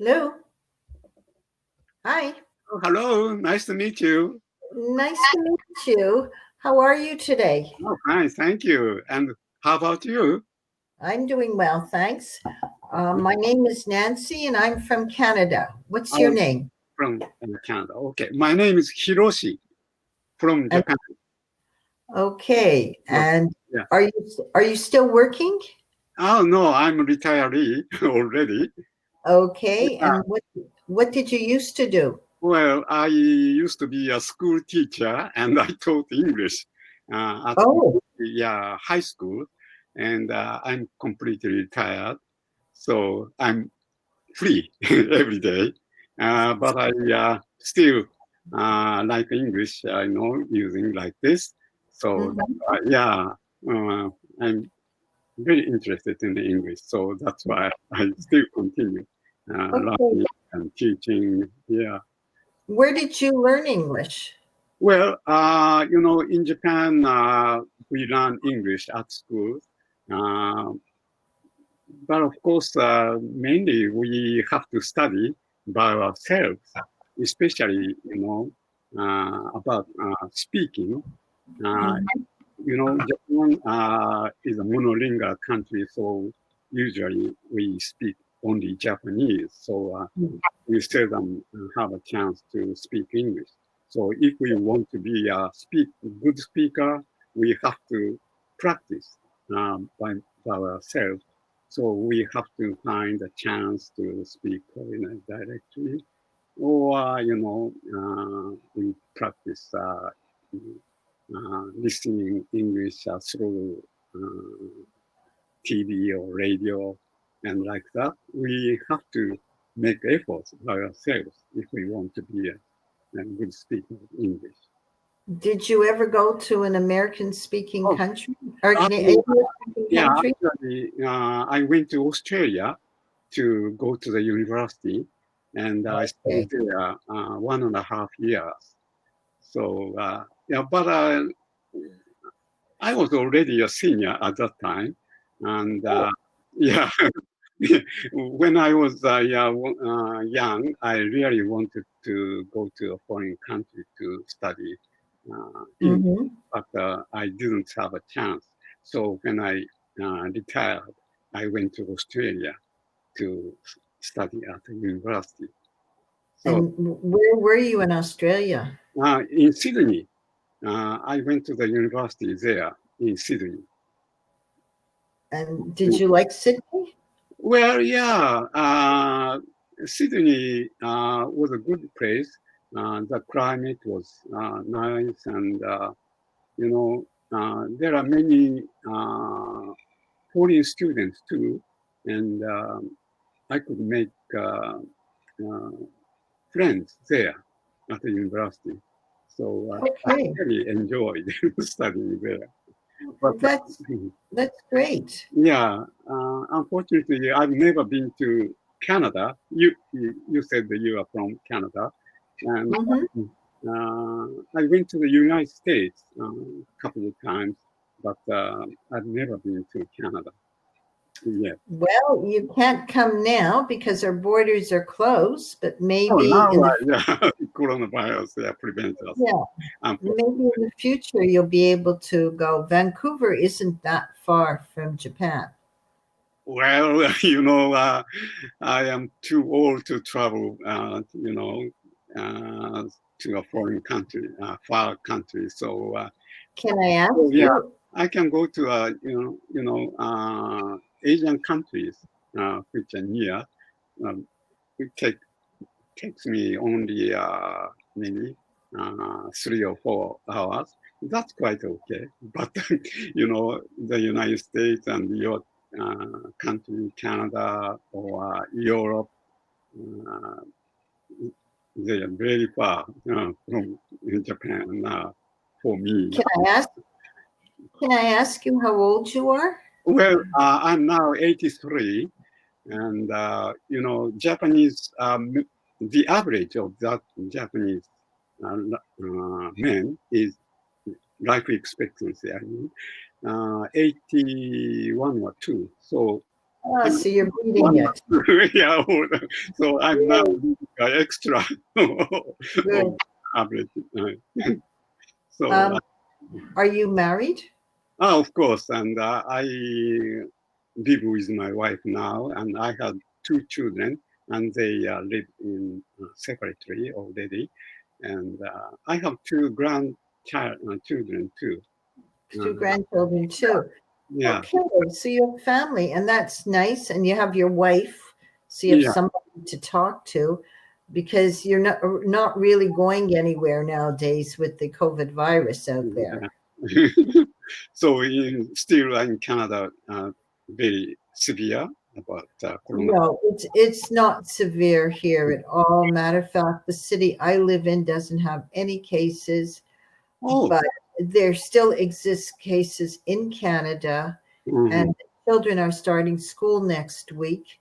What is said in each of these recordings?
Hello. Hi. Oh, hello, nice to meet you. Nice to meet you. How are you today? Oh, fine, thank you. And how about you? I'm doing well, thanks. My name is Nancy and I'm from Canada. What's your Oh, name? from Canada. Okay, my name is Hiroshi from And Japan. okay. Okay, And yeah. are you still working? Oh no, I'm a retiree already. Okay. Yeah. And what did you used to do? Well, I used to be a school teacher and I taught English at Oh, high school, and I'm completely retired. So I'm free every day. But I still like English, using like this. So mhm. I'm very interested in the English. So that's why I still continue Okay. learning and teaching. Yeah. Where did you learn English? Well, in Japan, we learn English at school. Uh, But of course, mainly we have to study by ourselves, especially, about speaking. Uh, Mhm. Japan is a monolingual country, so usually we speak only Japanese. So we seldom have a chance to speak English. So if we want to be a good speaker, we have to practice by ourselves. So we have to find a chance to speak foreign directly, or we practice listening English through TV or radio, and like that. We have to make efforts by ourselves if we want to be a good speaker of English. Did you ever go to an American speaking Oh, country or actually, English speaking yeah, country? actually, I went to Australia to go to the university, and I Okay. stayed there 1.5 years. So, but I was already a senior at that time, and Oh, yeah, when I was young, I really wanted to go to a foreign country to study English, mhm. but I didn't have a chance. So when I retired, I went to Australia to study at the university. So And where were you in Australia? in Sydney, I went to the university there in Sydney. And did you like Sydney? Well, yeah, Sydney was a good place. The climate was nice, and there are many foreign students too, and I could make uh, friends there at the university. So I Okay. really enjoyed studying there. But Well, that's great. yeah, unfortunately, I've never been to Canada. You said that you are from Canada, and Hmm. I went to the United States a couple of times, but I've never been to Canada yet. Well, you can't come now because our borders are closed, but Oh, maybe now in the yeah, coronavirus prevents us. yeah, maybe in the future you'll be able to go. Vancouver isn't that far from Japan. Well, I am too old to travel, uh, to a foreign country, far country. So, Can I ask yeah, you? I can go to, Asian countries, which are near. Um, it takes me only maybe 3 or 4 hours. That's quite okay. But the United States and your country, Canada or Europe, uh, they are very far from Japan for me. Can I ask? Can I ask you how old you are? Well, I'm now 83, and Japanese. The average of that Japanese men is life expectancy. I mean, 81 or 2. So Oh, so you're reading it. Yeah, so I'm now extra Good. of average. So, Are you married? of course, and I live with my wife now, and I have two children, and they live in separately already, and I have two children too. Two grandchildren too. Yeah, Okay, so you have family, and that's nice. And you have your wife, so you have yeah, somebody to talk to, because you're not really going anywhere nowadays with the COVID virus out there. yeah. So still in Canada, very severe about corona. No, it's not severe here at all. Matter of fact, the city I live in doesn't have any cases, Oh, but there still exists cases in Canada, mhm. and the children are starting school next week.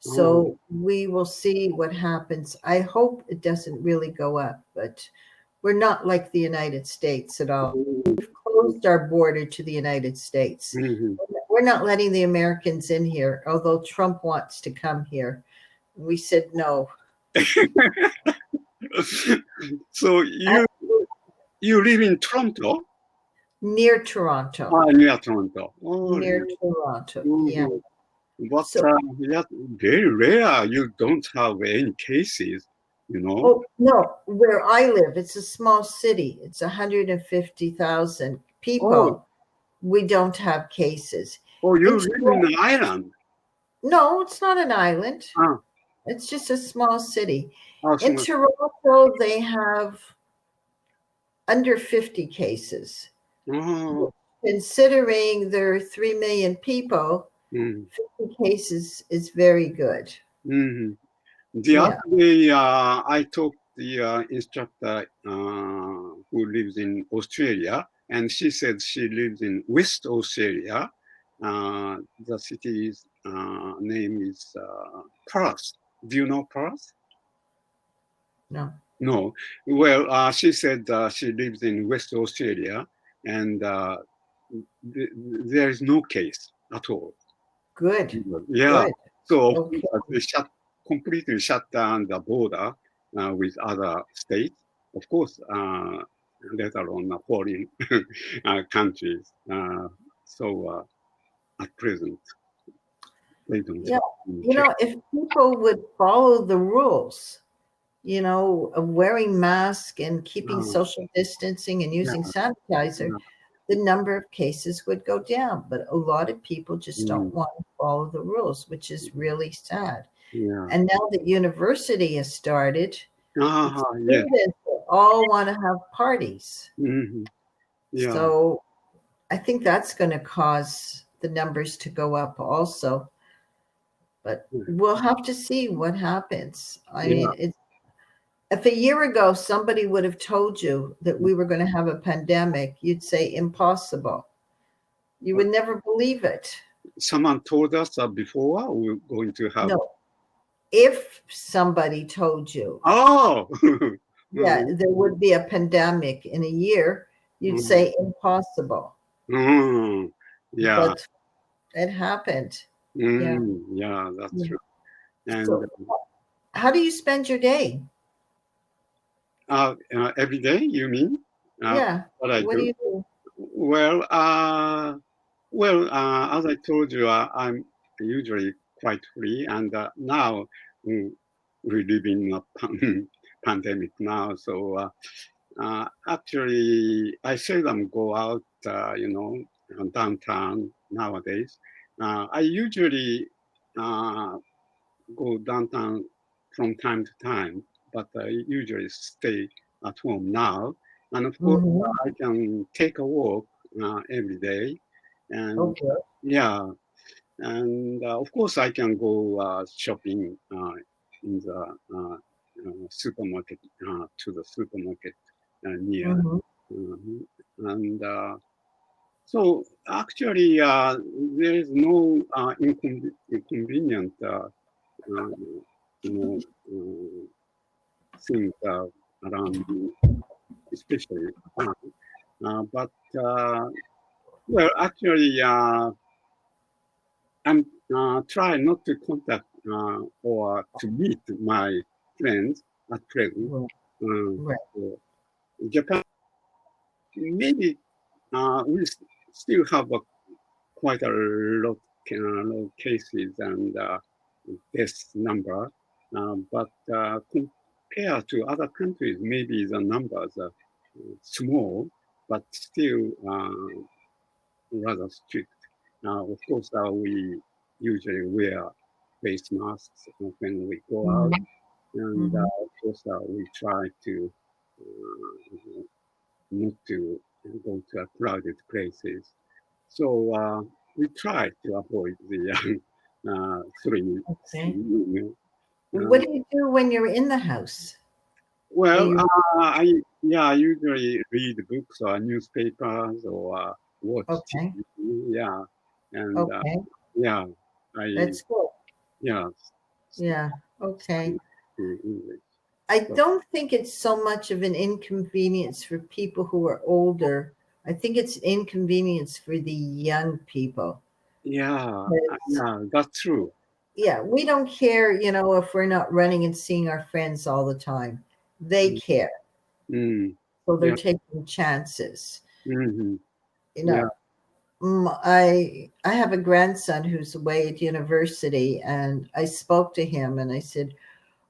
Oh, So we will see what happens. I hope it doesn't really go up, but we're not like the United States at all. mhm, We've closed our border to the United States. mhm. We're not letting the Americans in here, although Trump wants to come here. We said no. So Uh, you live in Toronto? Near Toronto. Near Toronto. Oh, Near Toronto. Yeah. mhm. But So, yeah, very rare. You don't have any cases, you know. oh no, where I live, it's a small city. It's 150,000 Oh, people. We don't have cases. oh, you In live in an island. No, it's not an island. Ah, It's just a small city. In so, Toronto, they have under 50 cases. oh, Considering there are 3 million people, mm, 50 cases is very good. mhm. The Yeah. other day, I talked to the instructor who lives in Australia, and she said she lives in West Australia. The city's name is Perth. Do you know Perth? No. No. Well, she said she lives in West Australia, and there is no case at all. Good. Yeah. Good. So of Okay. course, they completely shut down the border with other states. Of course, let alone foreign countries. At present, they don't Yeah. have any case. If people would follow the rules, of wearing masks and keeping Uh, social distancing and yeah, using sanitizer, yeah, the number of cases would go down. But a lot of people just don't mm, want to follow the rules, which is really sad. yeah. And now that university has started, the Yes. students all want to have parties. Hmm. Yeah. So I think that's going to cause the numbers to go up also. But we'll have to see what happens. I Yeah. mean, if a year ago somebody would have told you that we were going to have a pandemic, you'd say impossible. You would never believe it. Someone told us that before we're going to have. No, if somebody told you, Oh. yeah, there would be a pandemic in a year, you'd Mhm. say impossible. Mhm. Yeah. But it happened. Yeah. Yeah, that's Yeah. true. And So, how do you spend your day? every day, you mean? Yeah. What I What do do? you do? Well, as I told you, I'm usually quite free, and now mm, we live in a pandemic now, so actually, I seldom go out, downtown nowadays. I usually go downtown from time to time, but I usually stay at home now. And of course, Mhm. I can take a walk every day. And Okay. yeah, and of course, I can go shopping in the supermarket, to the supermarket near. Mhm. Mhm. And so actually, there is no inconvenient uh, you know, things around me, especially now. But well, actually, I'm try not to contact or to meet my friends at present. Right. Right. So Japan, maybe we still have quite a lot of cases and death number, but compared to other countries, maybe the numbers are small, but still rather strict. Of course, we usually wear face masks when we go out, and Mhm. of course, we try to not to go to crowded places. So we try to avoid the three. Okay. Uh, What do you do when you're in the house? Are well, you I usually read books or newspapers or watch okay? TV. Yeah, and Okay. yeah, I That's good. yeah Yeah. study Okay. English. I So don't think it's so much of an inconvenience for people who are older. I think it's an inconvenience for the young people. yeah, But, yeah, that's true. yeah, we don't care, if we're not running and seeing our friends all the time. They care. Mm, So they're yeah, taking chances. hmm You yeah. know, I have a grandson who's away at university, and I spoke to him and I said,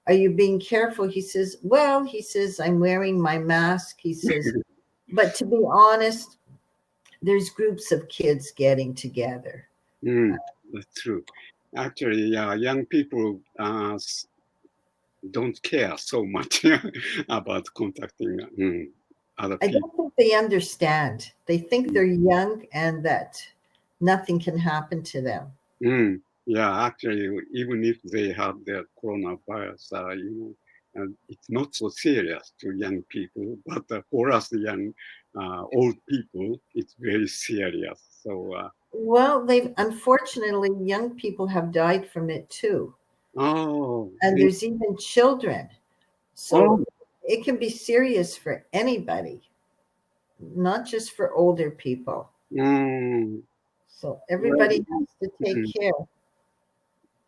"Are you being careful?" He says, "Well," he says, "I'm wearing my mask." He says, "But to be honest, there's groups of kids getting together." That's true. Actually, yeah, young people don't care so much about contacting other I people. don't think they understand. They think they're young and that nothing can happen to them. Yeah, actually, even if they have their coronavirus, it's not so serious to young people, but for us young, old people, it's very serious. So, Well, they've unfortunately young people have died from it too. oh, And there's even children. oh, So it can be serious for anybody, not just for older people. mm, So well, everybody has to take care.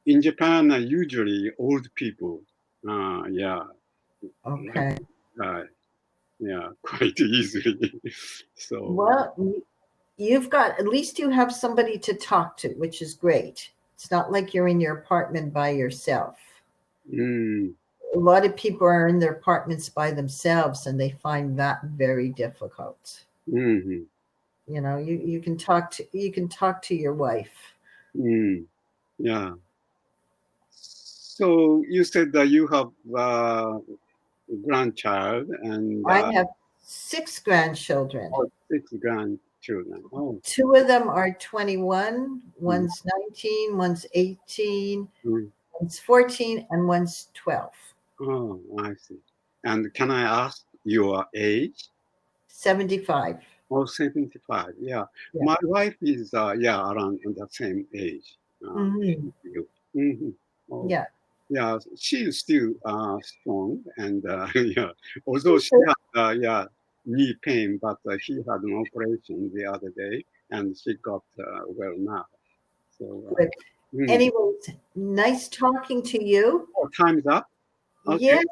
in Japan, usually old people, yeah, like Okay. yeah, quite easily. So, Well, you've got, at least you have somebody to talk to, which is great. It's not like you're in your apartment by yourself. mm, A lot of people are in their apartments by themselves and they find that very difficult. hmm You can talk to your wife. yeah. So you said that you have a grandchild and I have 6 grandchildren. 6 grandchildren. Oh, Two of them are 21, mm, one's 19, one's 18, mm. one's 14, and one's 12. Oh, I see. And can I ask your age? 75. Oh, 75. Yeah. Yeah. My wife is, yeah, around the same age. Hmm. You. Hmm. Oh, Yeah. yeah. She is still strong. And yeah, although she had, yeah, knee pain, but she had an operation the other day and she got well now. So, Good. mm. Anyways, nice talking to you. Oh, time's up. Okay. Yes.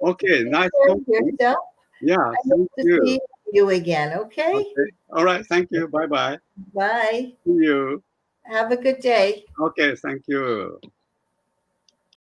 Okay. Take Nice care of talking. yourself. Yeah. I hope Thank to you. see you again. Okay. Okay. All right. Thank you. Bye bye. Bye. See you. Have a good day. Okay. Thank you.